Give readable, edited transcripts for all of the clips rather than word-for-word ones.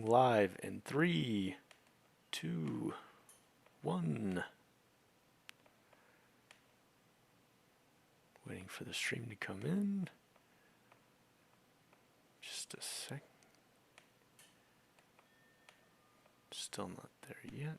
Live in three, two, one. Waiting for the stream to come in. Just a sec. Still not there yet.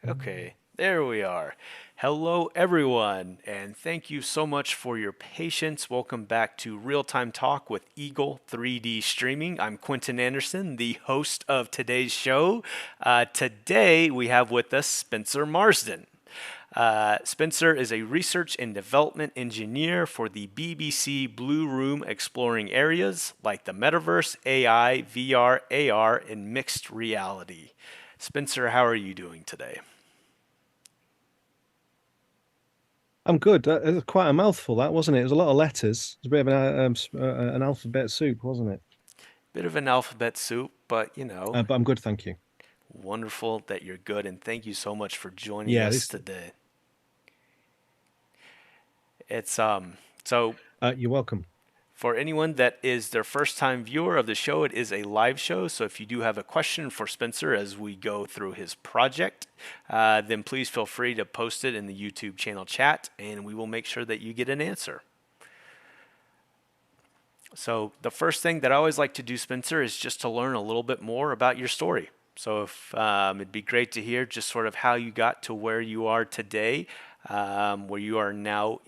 Okay, there we are. Hello, everyone, and thank you so much for your patience. Welcome back to Real Time Talk with Eagle 3D Streaming. I'm Quentin Anderson, the host of today's show. Today, we have with us Spencer Marsden. Spencer is a research and development engineer for the BBC Blue Room, exploring areas like the metaverse, AI, VR, AR, and mixed reality. Spencer, how are you doing today? I'm good. It was quite a mouthful, that wasn't it? It was a lot of letters. It was a bit of an alphabet soup, wasn't it? Bit of an alphabet soup, but But I'm good, thank you. wonderful that you're good, and thank you so much for joining Yeah, us this. today. It's so You're welcome. for anyone that is their first time viewer of the show, it is a live show. So if you do have a question for Spencer as we go through his project, then please feel free to post it in the YouTube channel chat, and we will make sure that you get an answer. So the first thing that I always like to do, Spencer, is just to learn a little bit more about your story. So if it'd be great to hear just sort of how you got to where you are today, where you are now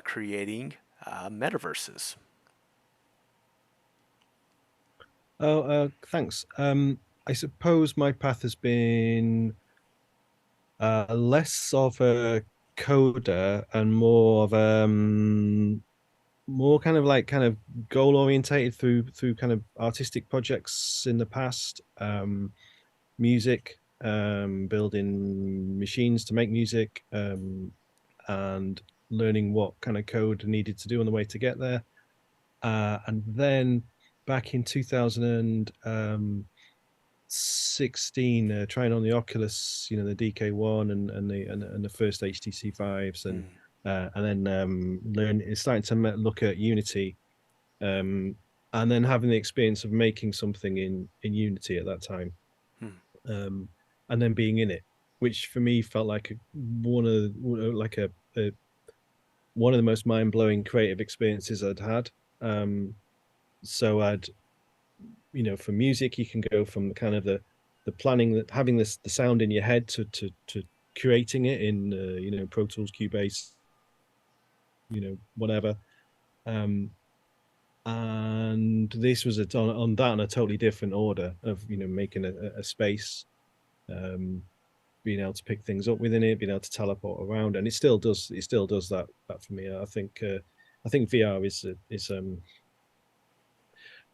creating metaverses. Oh, thanks. I suppose my path has been less of a coder and more of more kind of goal orientated through kind of artistic projects in the past. Music, building machines to make music, and learning what kind of code needed to do on the way to get there. And then back in 2016, trying on the Oculus, the DK1 and the first HTC fives, Mm, and then starting to look at Unity, um, and then having the experience of making something in Unity at that time, mm, um, and then being in it, which for me felt like a one of the most mind blowing creative experiences I'd had. So I'd for music, you can go from kind of the planning, that having the sound in your head to creating it in Pro Tools, Cubase, whatever. Um, and this was on that on a totally different order of making a space, um, being able to pick things up within it, being able to teleport around, and it still does that for me. I think VR is.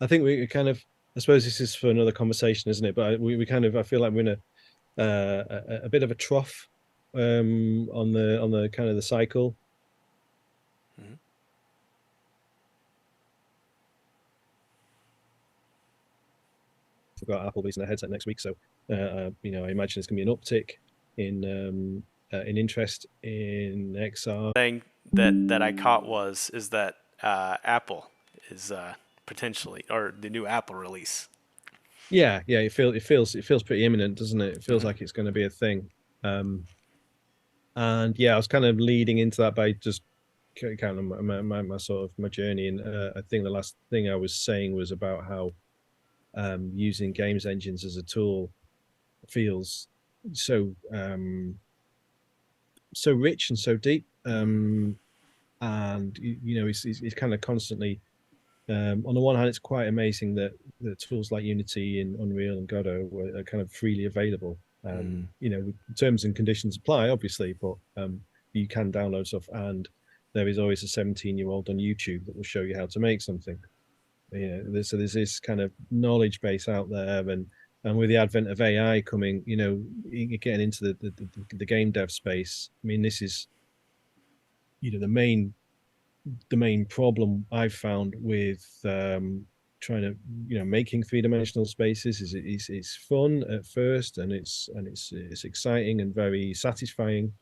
I think we kind of, I suppose this is for another conversation, isn't it? But we kind of, I feel like we're in a bit of a trough, on the kind of the cycle. mm. We've got Apple releasing a headset next week, so I imagine it's going to be an uptick in interest in XR. Thing that I caught was is that Apple is potentially, or the new Apple release. Yeah, yeah, it feels pretty imminent, doesn't it? It feels Mm-hmm. like it's going to be a thing. Um, and yeah, I was kind of leading into that by just kind of my sort of my journey, and I think the last thing I was saying was about how using games engines as a tool feels so so rich and so deep, and it's kind of constantly, on the one hand, it's quite amazing that the tools like Unity and Unreal and Godot are kind of freely available. Mm, Terms and conditions apply, obviously, but you can download stuff, and there is always a 17-year-old on YouTube that will show you how to make something. So there's this kind of knowledge base out there, and with the advent of AI coming, you're getting into the game dev space. I mean, this is the main problem I've found with trying to making three-dimensional spaces is it's fun at first, and it's exciting and very satisfying,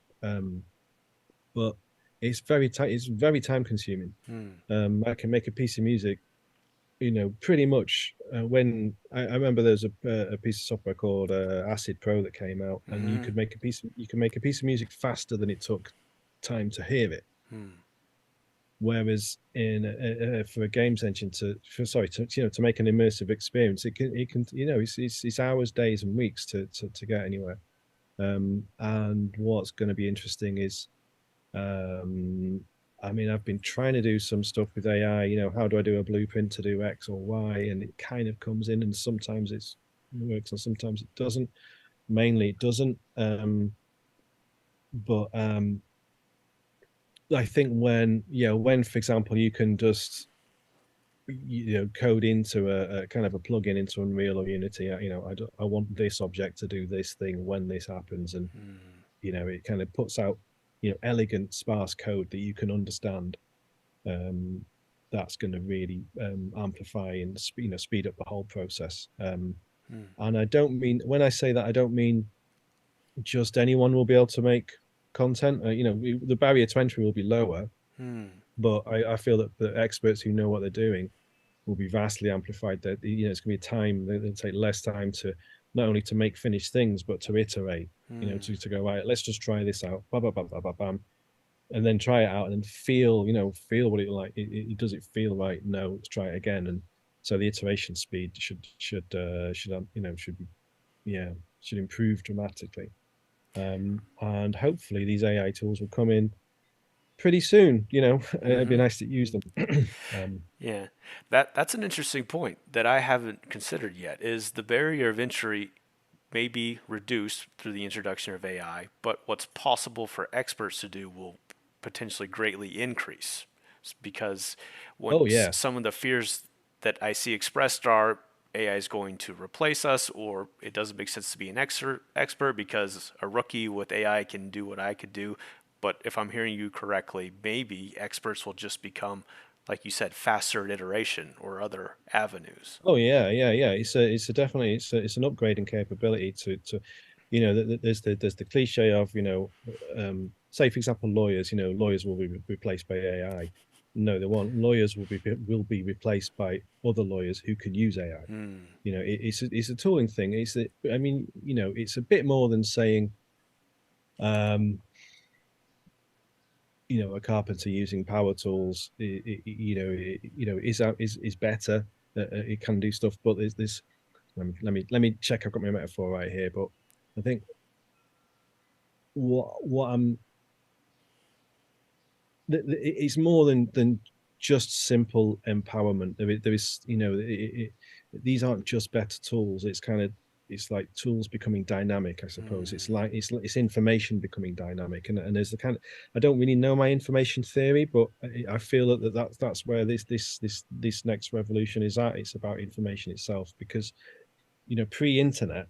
but it's very time consuming. mm, I can make a piece of music pretty much when I remember there's a piece of software called Acid Pro that came out, and Mm-hmm. you can make a piece of music faster than it took time to hear it. Hmm. Whereas in for a games engine to make an immersive experience, it can it's hours, days, and weeks to get anywhere. And what's going to be interesting is um, I mean, I've been trying to do some stuff with AI. How do I do a blueprint to do X or Y? And it kind of comes in, and sometimes it works, and sometimes it doesn't. Mainly, it doesn't. But I think when, for example, you can just code into a kind of a plugin into Unreal or Unity. I want this object to do this thing when this happens, and Hmm. it kind of puts out elegant, sparse code that you can understand. um, that's going to really amplify and speed up the whole process. Hmm. And I don't mean when I say that, I don't mean just anyone will be able to make content. The barrier to entry will be lower, Hmm. but I feel that the experts who know what they're doing will be vastly amplified. That it's going to be time. They'll take less time to not only to make finished things, but to iterate. Hmm. To go right. Let's just try this out. Blah blah blah blah blah bam, and then try it out and then feel what it like. Does it feel right? No, let's try it again. And so the iteration speed should be yeah should improve dramatically. And hopefully these AI tools will come in pretty soon. It'd be Mm-hmm. nice to use them. um, Yeah, that's an interesting point that I haven't considered yet. Is the barrier of entry may be reduced through the introduction of AI, but what's possible for experts to do will potentially greatly increase. Because oh once yeah, some of the fears that I see expressed are AI is going to replace us, or it doesn't make sense to be an expert because a rookie with AI can do what I could do. But if I'm hearing you correctly, maybe experts will just become, like you said, faster at iteration or other avenues. oh yeah, yeah, yeah. It's a definitely it's an upgrading capability to there's the cliche of say for example lawyers will be replaced by AI. No, they won't. Lawyers will be replaced by other lawyers who can use AI. Hmm. It's a tooling thing. I mean, it's a bit more than saying um a carpenter using power tools is better. It can do stuff, but there's this. Let me check. I've got my metaphor right here, but I think what I'm it's more than just simple empowerment. There is these aren't just better tools. It's like tools becoming dynamic. I suppose it's Hmm. like it's information becoming dynamic, and there's the kind of I don't really know my information theory, but I feel that's where this next revolution is at. It's about information itself because pre-internet.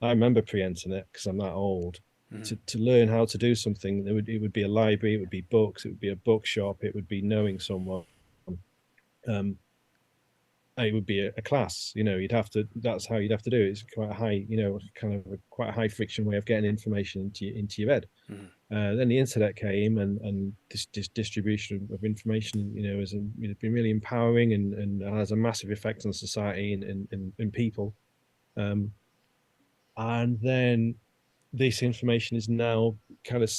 I remember pre-internet because I'm that old. Hmm. To learn how to do something, it would be a library, it would be books, it would be a bookshop, it would be knowing someone. Um, it would be a class. You'd have to. That's how you'd have to do it. It's quite a high, kind of quite a high friction way of getting information into your head. Hmm. Then the internet came, and this distribution of information, has been really empowering and has a massive effect on society and people. Um, and then this information is now kind of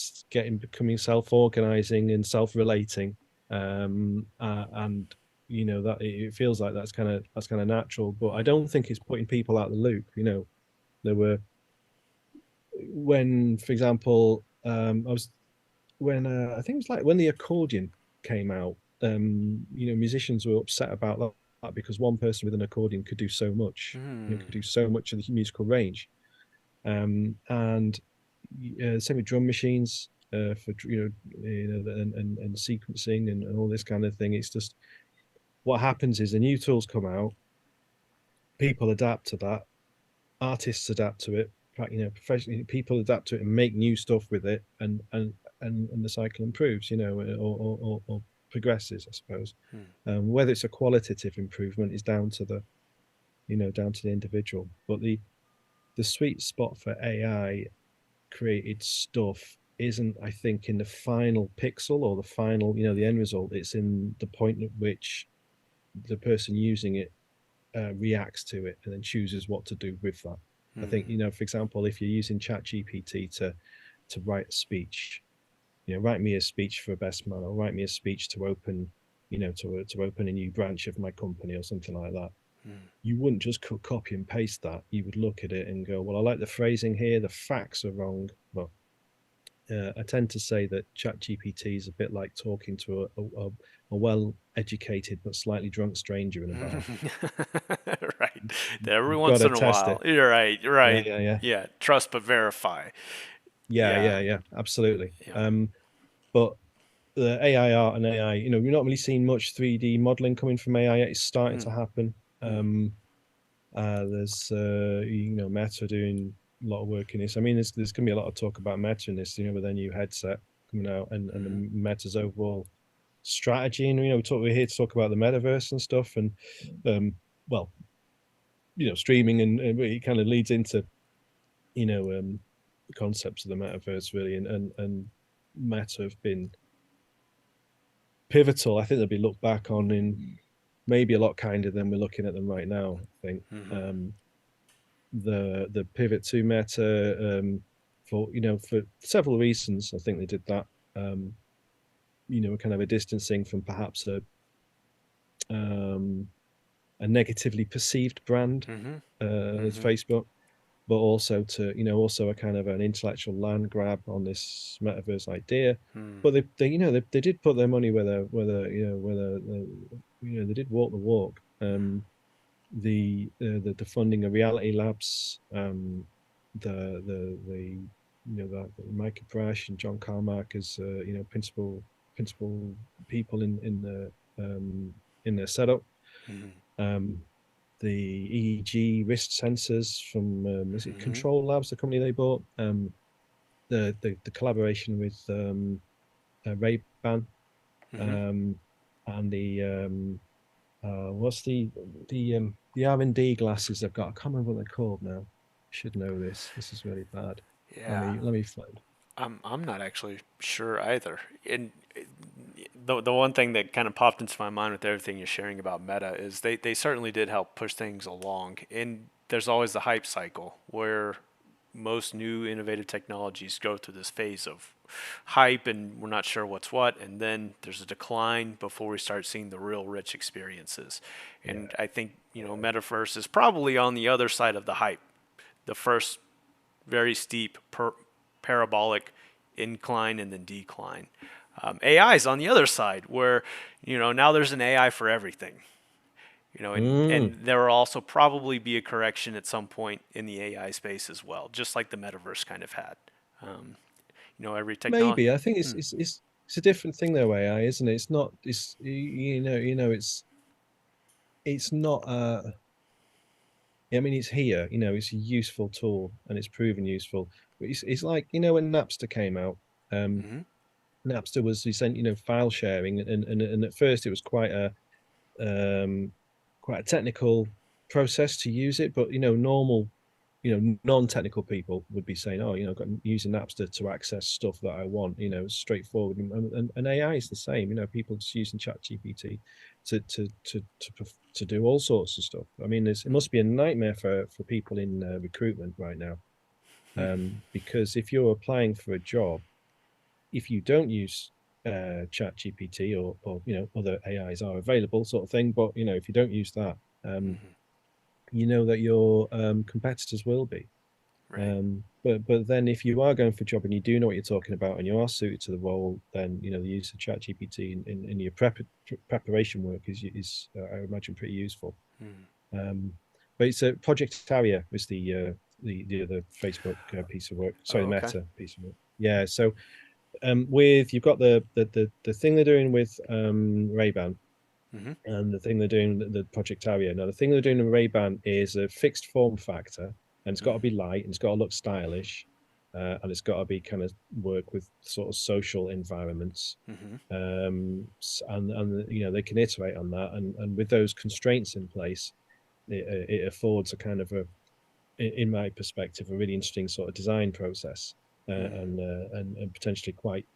becoming self-organizing and self-relating, and that it feels like that's kind of natural, but I don't think it's putting people out of the loop. There were when for example I was when I think it was like when the accordion came out. Musicians were upset about that because one person with an accordion could do so much, Hmm. could do so much of the musical range. And same with drum machines for and sequencing and all this kind of thing. It's just what happens is the new tools come out, people adapt to that, artists adapt to it, professionally people adapt to it and make new stuff with it, and the cycle improves, or progresses, I suppose. Hmm. Whether it's a qualitative improvement is down to the individual, but the sweet spot for AI created stuff isn't, I think, in the final pixel or the final, the end result. It's in the point at which the person using it reacts to it and then chooses what to do with that. I think, Mm. for example, if you're using ChatGPT to write a speech, write me a speech for a best man, or write me a speech to open, to open a new branch of my company or something like that. Mm. You wouldn't just copy and paste that. You would look at it and go, well, I like the phrasing here. The facts are wrong, but I tend to say that ChatGPT is a bit like talking to a well-educated but slightly drunk stranger in a bar. Right. Every You've got once to in a test while. it. You're right. You're Yeah, right. yeah, yeah, Yeah. Trust but verify. yeah, Yeah. yeah, yeah. Absolutely. Yeah. But the AI art and AI, we're not really seeing much 3D modeling coming from AI. It's starting to Mm. happen. Mm. There's Meta doing a lot of work in this. I mean, there's going to be a lot of talk about Meta in this, with their new headset coming out, and Mm. the Meta's overall strategy. And we're here to talk about the metaverse and stuff, and um, well, streaming, and it kind of leads into the concepts of the metaverse really, and Meta have been pivotal. I think they'll be looked back on in maybe a lot kinder than we're looking at them right now. I think Mm. um, the pivot to Meta, for several reasons. I think they did that. Um, kind of a distancing from perhaps um, a negatively perceived brand Mm. as Mm. Facebook, but also to also a kind of an intellectual land grab on this metaverse idea. Mm. But they did put their money where they did walk the walk. The funding of reality labs, the Micah Prash and John Carmack as principal people in their setup. Mm. Um, the EEG wrist sensors from is it Mm. Control Labs, the company they bought. The collaboration with Ray Ban, Mm. um, and what's the R&D glasses they've got? I can't remember what they're called now. I should know this. This is really bad. Let Yeah. me let me find. I'm not actually sure either. And the one thing that kind of popped into my mind with everything you're sharing about Meta is they certainly did help push things along. And there's always the hype cycle where most new innovative technologies go through this phase of hype and we're not sure what's what, and then there's a decline before we start seeing the real rich experiences. Yeah, And I think, yeah. metaverse is probably on the other side of the hype. The first very steep parabolic incline and then decline. AI is on the other side where, now there's an AI for everything. And Mm, there will also probably be a correction at some point in the AI space as well, just like the metaverse kind of had. Um, every technology. maybe I think Hmm. it's a different thing though, AI, isn't it? It's not. It's it's not. I mean, it's here. It's a useful tool and it's proven useful. But it's like when Napster came out. Um, Mm-hmm. Napster was essentially file sharing, and at first it was um quite a technical process to use it, but normal non-technical people would be saying, oh, I'm using Napster to access stuff that I want, straightforward. And AI is the same, people just using Chat GPT to do all sorts of stuff. I mean, it must be a nightmare for people in recruitment right now, because if you're applying for a job, if you don't use Chat GPT or other AIs are available, sort of thing, but if you don't use that, Mm-hmm. you know that your competitors will be. Right. But then if you are going for a job and you do know what you're talking about and you are suited to the role, then the use of Chat GPT in your preparation work is I imagine pretty useful. Mm. Um, but it's a Project Harrier was the other Facebook piece of work. Sorry, Oh, the okay. Meta piece of work. Yeah. So with you've got the thing they're doing with Ray-Ban, Mm-hmm. and the thing they're doing, the Project Aria. Now, the thing they're doing in Ray-Ban is a fixed form factor, and it's got to Mm. be light, and it's got to look stylish, and it's got to be kind of work with sort of social environments. Mm-hmm. And they can iterate on that, and with those constraints in place, it affords a kind of in my perspective, a really interesting sort of design process, Mm. and potentially quite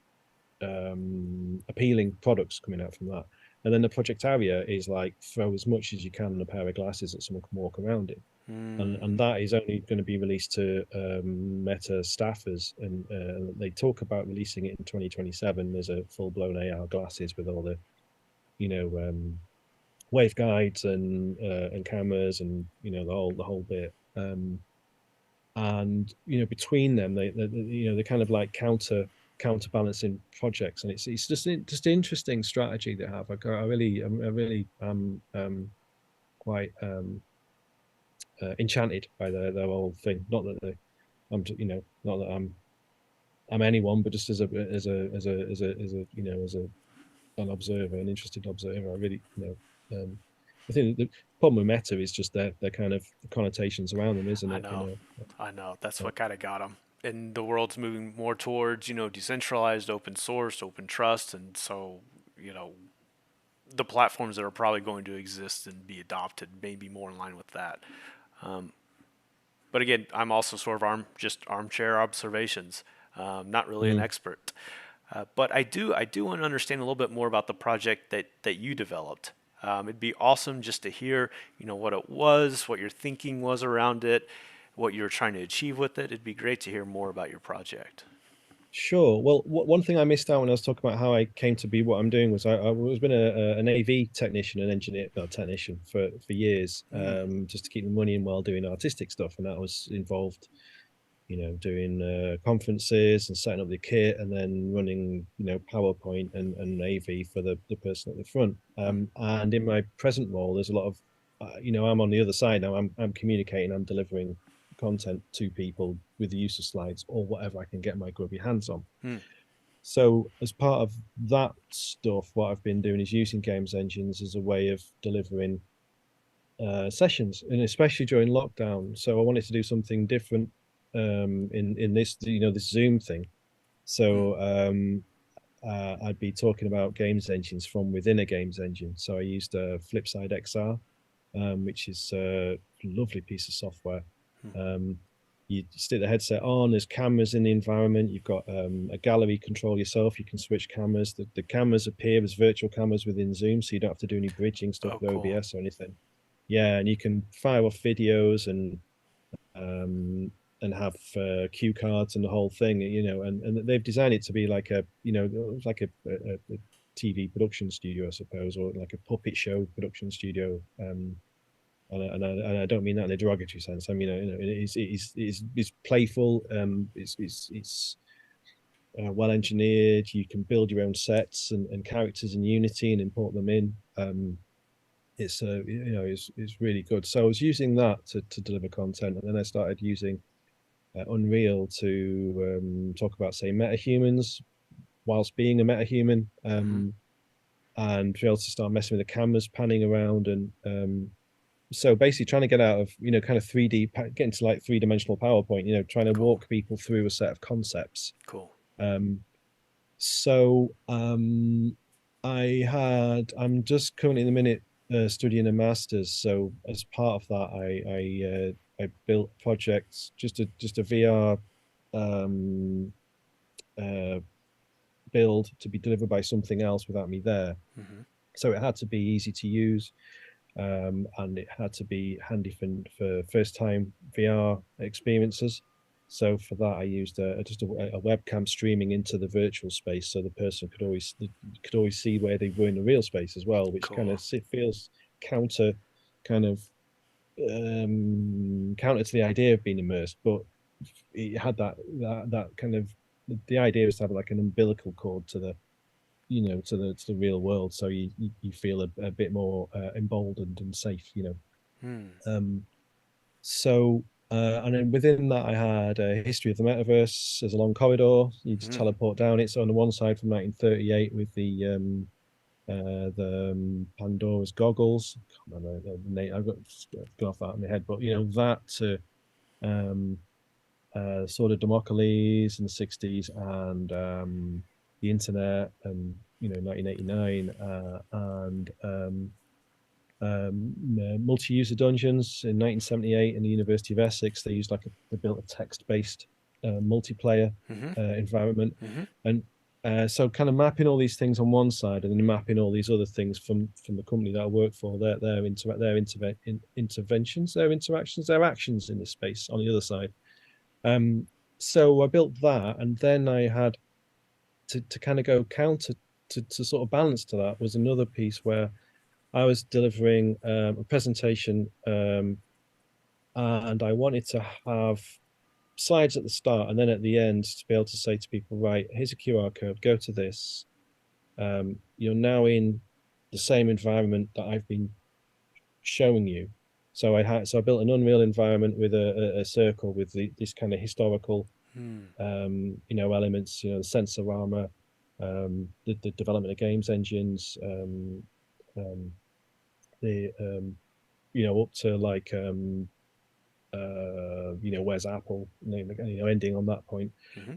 appealing products coming out from that. And then the project area is like throw as much as you can on a pair of glasses that someone can walk around in. And Mm. that is only going to be released to Meta staffers, and they talk about releasing it in 2027. There's a full blown AR glasses with all the you know wave guides and cameras and the whole bit. And between them, they're kind of like counterbalancing projects, and it's just an interesting strategy they have. I really quite enchanted by their whole thing. Not that not that I'm anyone, but just as an observer, an interested observer, I really I think the problem with Meta is just their kind of the connotations around them, isn't I it? know. I know. That's Uh, what kind of got them. And the world's moving more towards, decentralized, open source, open trust. And so, you know, the platforms that are probably going to exist and be adopted may be more in line with that. But again, I'm also sort of just armchair observations, not really an mm. expert. But I do want to understand a little bit more about the project that you developed. It'd be awesome just to hear, what it was, what your thinking was around it, what you were trying to achieve with it. It'd be great to hear more about your project. Sure. Well, one thing I missed out when I was talking about how I came to be what I'm doing was I was been an AV technician, an engineer, well, technician for years, Mm, just to keep the money in while doing artistic stuff, and that was involved doing conferences and setting up the kit and then running, PowerPoint and AV for the person at the front. mm, And in my present role, there's a lot of, I'm on the other side now. I'm communicating, I'm delivering content to people with the use of slides or whatever I can get my grubby hands on. mm, So as part of that stuff, what I've been doing is using games engines as a way of delivering sessions, and especially during lockdown. So I wanted to do something different in this, this Zoom thing. mm. So I'd be talking about games engines from within a games engine. So I used Flipside XR, which is a lovely piece of software. Um, you stick the headset on, there's cameras in the environment, you've got a gallery control yourself, you can switch cameras. The cameras appear as virtual cameras within Zoom, so you don't have to do any bridging stuff Oh, with cool. OBS or anything. Yeah, and you can fire off videos um, and have cue cards and the whole thing, and they've designed it to be like like a TV production studio, I suppose, or like a puppet show production studio. And I don't mean that in a derogatory sense. I mean, it's playful. It's well engineered. You can build your own sets and characters in Unity and import them in. It's really good. So I was using that to deliver content, and then I started using Unreal to talk about, say, metahumans whilst being a metahuman, Hmm. and be able to start messing with the cameras, panning around, and so basically trying to get out of kind of 3D, get into like three-dimensional PowerPoint, trying to Cool. walk people through a set of concepts. Cool. Um, so I'm just currently in the minute studying a master's. So as part of that, I built projects, just a VR um, uh, build to be delivered by something else without me there. Hmm. So it had to be easy to use, and it had to be handy for first time VR experiences. So for that, I used just a webcam streaming into the virtual space, so the person could always see where they were in the real space as well, which kind Cool. of feels counter, kind of counter to the idea of being immersed, but it had that kind of the idea is to have like an umbilical cord to the to the real world, so you feel a bit more emboldened and safe. Hmm. Um, so and then within that, I had a history of the metaverse as a long corridor. You just Hmm. teleport down it. So on the one side from 1938 with the Pandora's goggles. I can't remember the name. I've got off that in my head, but that to um, sort of Democles in the 60s, and the internet, and 1989, and multi-user dungeons in 1978 in the University of Essex. They used they built a text-based multiplayer Hmm. environment, Hmm. and So kind of mapping all these things on one side, and then mapping all these other things from the company that I work for, interventions, their interactions, their actions in this space on the other side. Um, so I built that, and then I had to kind of go counter to sort of balance to that was another piece where I was delivering a presentation, and I wanted to have slides at the start and then at the end to be able to say to people, right, here's a QR code, go to this. You're now in the same environment that I've been showing you. So I built an Unreal environment with a circle with this kind of historical Hmm. elements, the sensor armor, the development of games engines, um, the up to like where's Apple, ending on that point. Mm-hmm.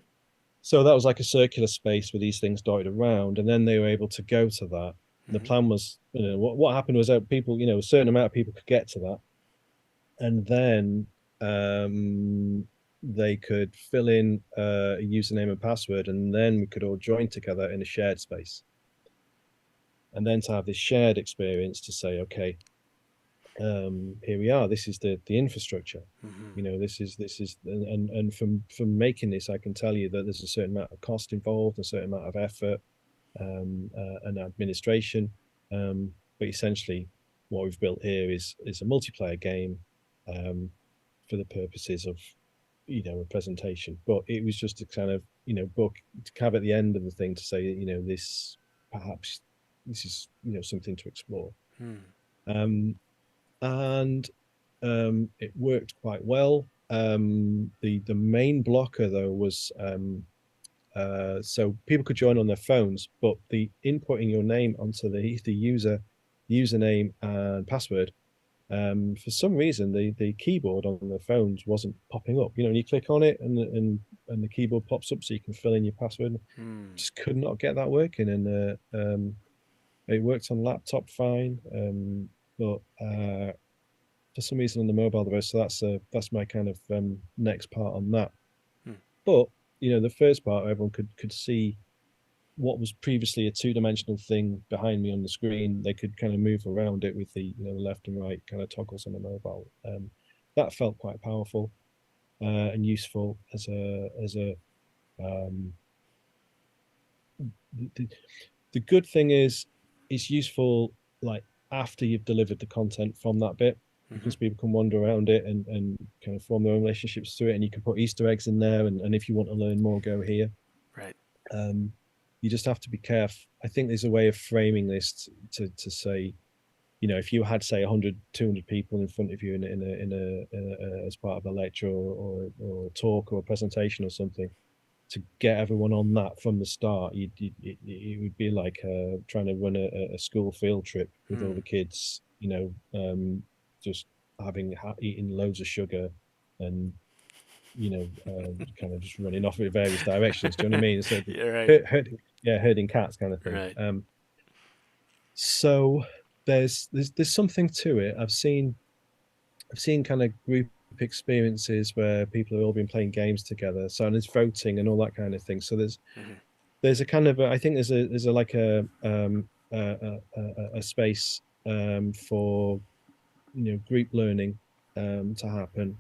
So that was like a circular space with these things dotted around, and then they were able to go to that. The Mm-hmm. plan was, what happened was that people, a certain amount of people could get to that, and then they could fill in a username and password, and then we could all join together in a shared space. And then to have this shared experience to say, okay, here we are. This is the infrastructure. Mm-hmm. This is and from making this, I can tell you that there's a certain amount of cost involved, a certain amount of effort, and administration. But essentially, what we've built here is a multiplayer game, for the purposes of a presentation. But it was just a kind of book to have at the end of the thing to say this perhaps this is something to explore. Hmm. Um, and it worked quite well. The main blocker though was so people could join on their phones, but the inputting your name onto the username and password, for some reason the keyboard on the phones wasn't popping up. And you click on it and the keyboard pops up so you can fill in your password. Hmm. Just could not get that working, and it worked on laptop fine, but for some reason on the mobile device. So that's my kind of next part on that. Hmm. But the first part, everyone could see what was previously a two-dimensional thing behind me on the screen. They could kind of move around it with the the left and right kind of toggles on the mobile. That felt quite powerful and useful as a um, the, the good thing is it's useful like after you've delivered the content from that bit, Mm-hmm. because people can wander around it and kind of form their own relationships through it, and you can put Easter eggs in there, and if you want to learn more, go here. Right. um, you just have to be careful. I think there's a way of framing this to say, if you had say 100 200 people in front of you in a as part of a lecture or a talk or a presentation or something, to get everyone on that from the start, it would be like trying to run a school field trip with all Hmm. the kids, just eating loads of sugar and kind of just running off in various directions. Do you know what I mean? So Yeah. Right. herding cats kind of thing. Right. So there's something to it. I've seen kind of group experiences where people have all been playing games together. So and there's voting and all that kind of thing. So Mm-hmm. there's a kind of I think there's a like a space for group learning to happen,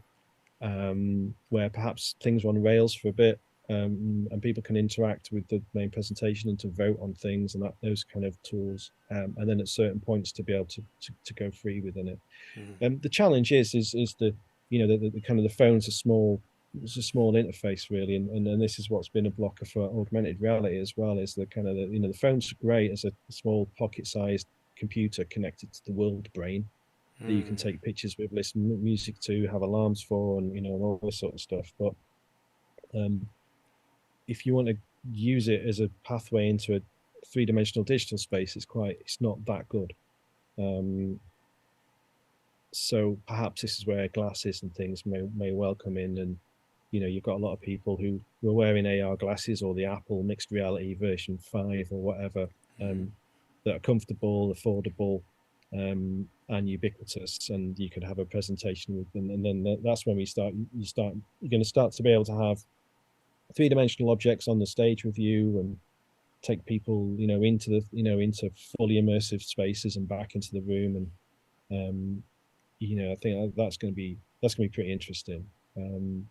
where perhaps things are on rails for a bit, and people can interact with the main presentation and to vote on things and those kind of tools, and then at certain points to be able to go free within it. Mm-hmm. The challenge is the the kind of the phone's a small. It's a small interface really, and this is what's been a blocker for augmented reality as well. Is the kind of the phone's great as a small pocket-sized computer connected to the world brain that you can Mm. take pictures with, listen to music to, have alarms for, and and all this sort of stuff. But um, if you want to use it as a pathway into a three-dimensional digital space, it's not that good. Um, so perhaps this is where glasses and things may well come in, and you've got a lot of people who were wearing AR glasses or the Apple mixed reality version 5 or whatever, Mm-hmm. that are comfortable, affordable, and ubiquitous, and you could have a presentation with them, and then that's when you're going to start to be able to have three-dimensional objects on the stage with you, and take people, into into fully immersive spaces and back into the room. And I think that's going to be pretty interesting. And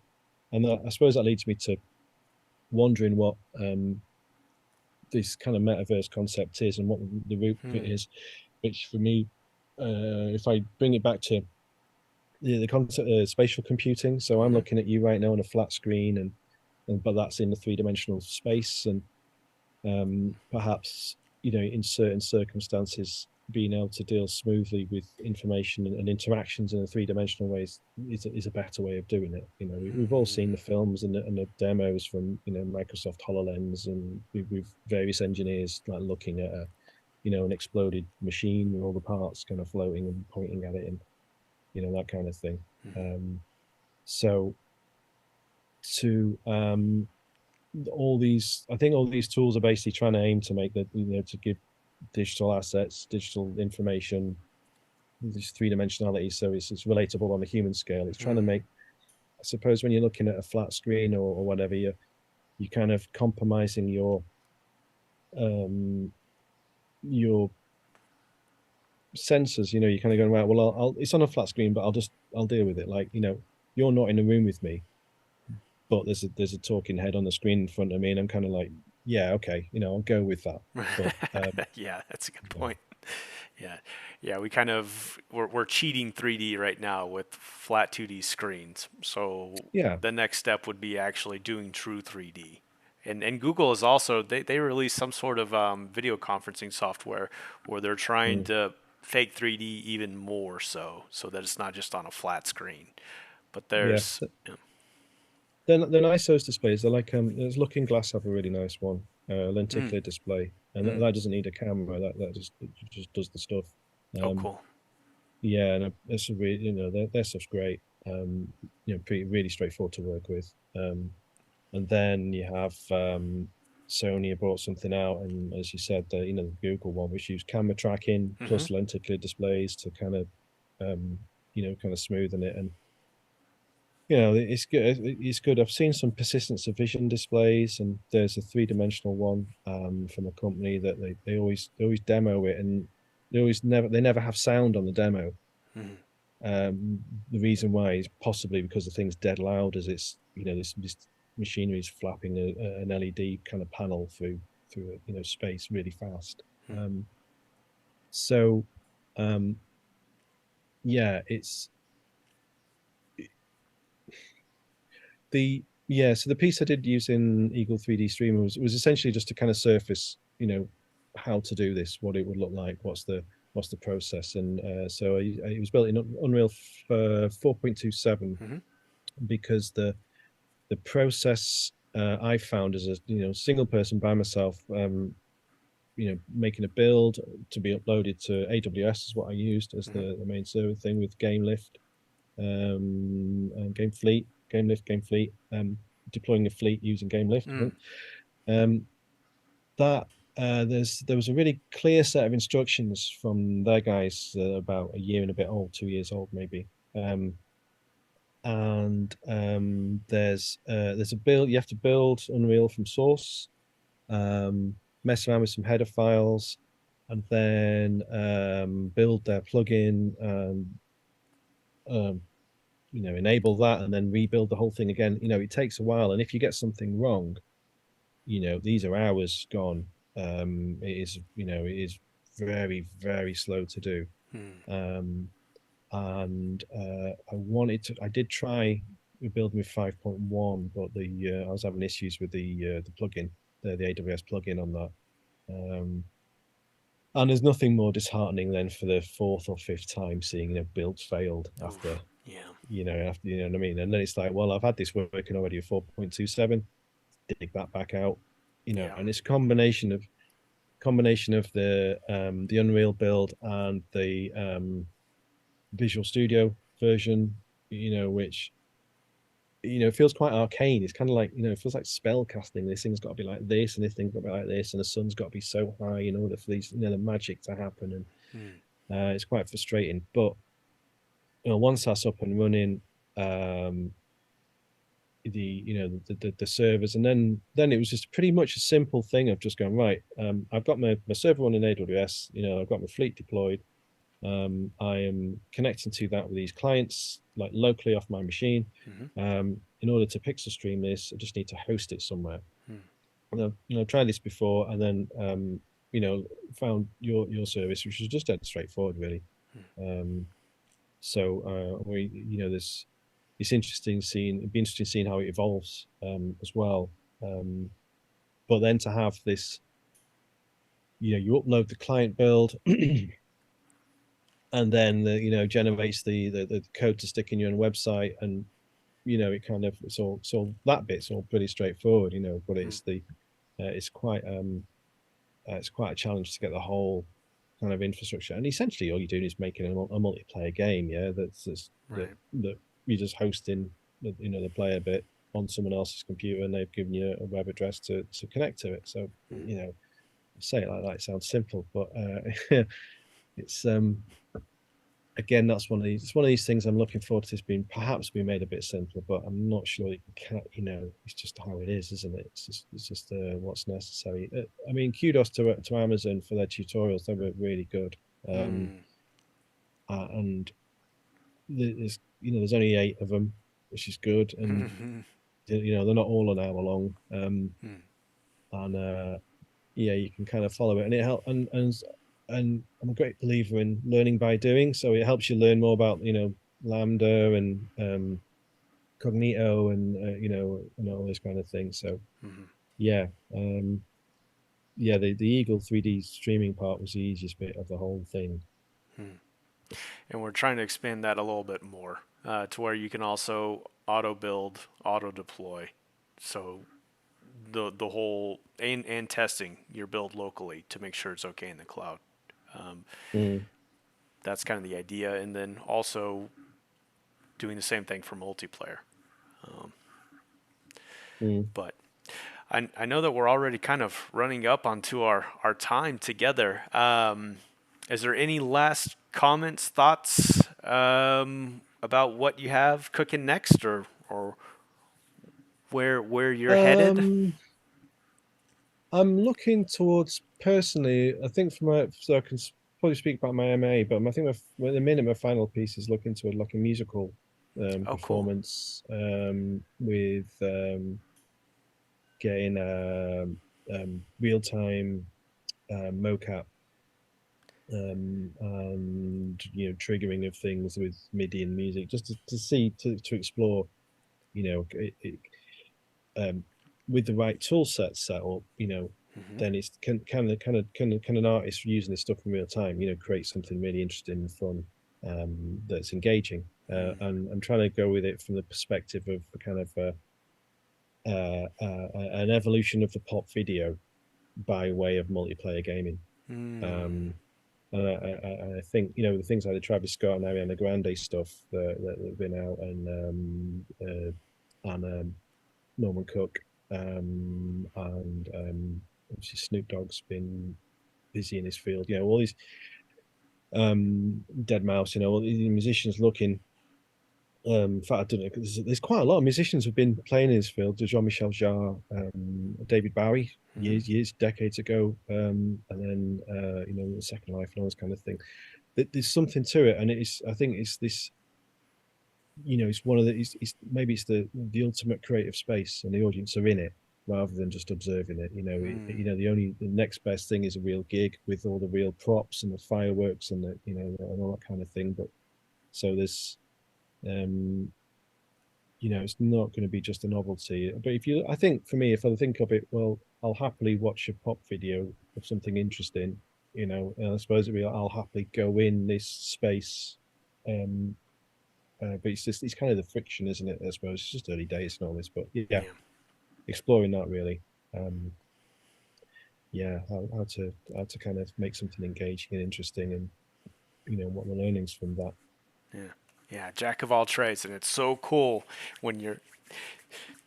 I suppose that leads me to wondering what this kind of metaverse concept is and what the root of it Hmm. is, which for me, if I bring it back to the concept of spatial computing. So I'm Hmm. looking at you right now on a flat screen, and but that's in the three-dimensional space, and perhaps in certain circumstances, being able to deal smoothly with information and interactions in a three-dimensional ways is a better way of doing it. We've all seen the Hmm. films and the demos from Microsoft HoloLens, and with various engineers like looking at an exploded machine with all the parts kind of floating and pointing at it, and that kind of thing. Hmm. Um, so to all these, I think all these tools are basically trying to aim to make that, to give digital assets, digital information, this three dimensionality, so it's relatable on a human scale. It's trying to Hmm. make, I suppose, when you're looking at a flat screen or whatever, you kind of compromising um your senses. You're kind of going, right, well, it's on a flat screen, but I'll deal with it. Like, you're not in the room with me, but there's a talking head on the screen in front of me, and I'm kind of like, yeah, okay, I'll go with that. But Yeah, that's a good yeah, point. Yeah, yeah, we're cheating 3D right now with flat 2D screens. So yeah, the next step would be actually doing true 3D. And Google is also they released some sort of video conferencing software where they're trying mm, to fake 3D even more so that it's not just on a flat screen. But yeah. there's yeah. They're nice, those displays. They're like there's Looking Glass have a really nice one, Mm, lenticular display, and that, mm. that doesn't need a camera. That just does the stuff. Oh, Um, cool. yeah, and it's a really, their stuff's great. Pretty really straightforward to work with. And then you have Sony brought something out, and as you said, the Google one, which used camera tracking Hmm. plus lenticular displays to kind of kind of smoothen it. And it's good. It's good. I've seen some persistence of vision displays, and there's a three-dimensional one from a company that they always demo it, and they never have sound on the demo. Hmm. The reason why is possibly because the thing's dead loud, as it's this machinery is flapping an LED kind of panel through space really fast. Um, so um, yeah, it's so the piece I did use in Eagle 3D Streamer was essentially just to kind of surface, how to do this, what it would look like, what's the process, and so it was built in Unreal 4.27, Hmm. because the process I found as a single person by myself, making a build to be uploaded to AWS is what I used as Hmm. the main server thing with GameLift, and GameLift, deploying a fleet using GameLift, I think. Mm. Um, that there was a really clear set of instructions from their guys, about a year and a bit old, 2 years old maybe. And there's a build you have to build Unreal from source, mess around with some header files, and then build their plugin, and um, enable that, and then rebuild the whole thing again. It takes a while, and if you get something wrong, these are hours gone. It is very, very slow to do. Mm. Um, and I did try building with 5.1, but I was having issues with the plugin, the AWS plugin on that. And there's nothing more disheartening than for the fourth or fifth time seeing build failed after Oof. Yeah. after what I mean. And then it's like, well, I've had this working already at 4.27, dig that back out, Yeah. and it's a combination of the Unreal build and the Visual Studio version, which it feels quite arcane. It's kind of like, it feels like spell casting. This thing's got to be like this, and this thing's got to be like this, and the sun's got to be so high in order for these, the magic to happen. And Mm. it's quite frustrating. But once that's up and running, um, the servers, and then it was just pretty much a simple thing of just going right. I've got my server on in AWS. I've got my fleet deployed. I am connecting to that with these clients, like locally off my machine. Mm-hmm. In order to pixel stream this, I just need to host it somewhere. Mm. And I've tried this before, and then you know, found your service, which was just dead straightforward, really. Um, there's it's interesting seeing it'd be interesting seeing how it evolves as well. Um, but then to have this, you upload the client build, and then generates the code to stick in your own website, and it kind of it's all that bit's all pretty straightforward, but Mm. it's quite a challenge to get the whole kind of infrastructure. And essentially, all you're doing is making a multiplayer game. Yeah, Right. that you're just hosting the player bit on someone else's computer, and they've given you a web address to connect to it. So Mm. say it like that, it sounds simple, but it's again, that's one of these. It's one of these things I'm looking forward to this being perhaps being made a bit simpler, but I'm not sure it can. It's just how it is, isn't it? It's just what's necessary. I mean, kudos to Amazon for their tutorials. They were really good. Um, Mm. and there's only 8 of them, which is good, and they're not all an hour long. Mm. And yeah, you can kind of follow it, and it help and I'm a great believer in learning by doing. So it helps you learn more about Lambda and Cognito and and all this kind of thing. So Mm. yeah, yeah, the Eagle 3D streaming part was the easiest bit of the whole thing. Mm. And we're trying to expand that a little bit more to where you can also auto build, auto deploy. So the whole and testing your build locally to make sure it's okay in the cloud. Um, Mm, that's kind of the idea, and then also doing the same thing for multiplayer. Um, mm. but I know that we're already kind of running up onto our time together. Is there any last comments, thoughts about what you have cooking next, or where you're headed? Um, I'm looking towards personally. I think so I can probably speak about my MA, but I think at the minute my final piece is looking toward like a musical Oh, cool. performance with getting real time mocap and triggering of things with MIDI and music, just to see to explore um, with the right tool set set up, Hmm. then it's can an artist using this stuff in real time, create something really interesting and fun that's engaging. And I'm trying to go with it from the perspective of a kind of an evolution of the pop video by way of multiplayer gaming. Mm. Um, and I think the things like the Travis Scott and Ariana Grande stuff that have been out, and Norman Cook, and obviously Snoop Dogg's been busy in his field. All these Dead Mouse, all these musicians looking. In fact, I don't know, 'cause there's quite a lot of musicians who've been playing in his field. Jean-Michel Jarre, David Bowie, Hmm. decades ago, and then the Second Life and all this kind of thing. There's something to it, and I think it's this. It's one of the. Maybe it's the ultimate creative space, and the audience are in it rather than just observing it. Mm. The next best thing is a real gig with all the real props and the fireworks and and all that kind of thing. But so there's um it's not going to be just a novelty. But I think for me, if I think of it, well, I'll happily watch a pop video of something interesting, and I suppose I'll happily go in this space. Um, but it's kind of the friction, isn't it? I suppose it's just early days and all this, but yeah, Yeah. exploring that really. Um, yeah, how to kind of make something engaging and interesting, and what the learnings from that. Yeah. Yeah. Jack of all trades, and it's so cool when you're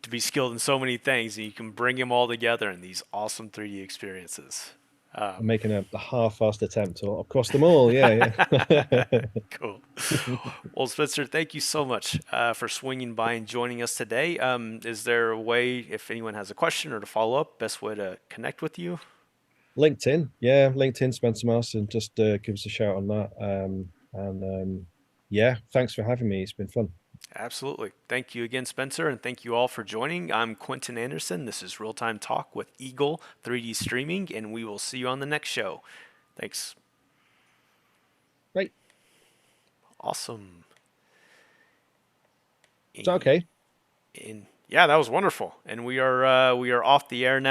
to be skilled in so many things, and you can bring them all together in these awesome 3D experiences. I'm making a half-assed attempt to across them all. Yeah, yeah. Cool. Well, Spencer, thank you so much for swinging by and joining us today. Is there a way, if anyone has a question or to follow up, best way to connect with you? LinkedIn, yeah, LinkedIn, Spencer Marsden. Just give us a shout on that. And yeah, thanks for having me. It's been fun. Absolutely. Thank you again, Spencer, and thank you all for joining. I'm Quentin Anderson. This is Real Time Talk with Eagle 3D Streaming, and we will see you on the next show. Thanks. Right, Awesome. it's okay. And yeah, that was wonderful. And we are off the air now.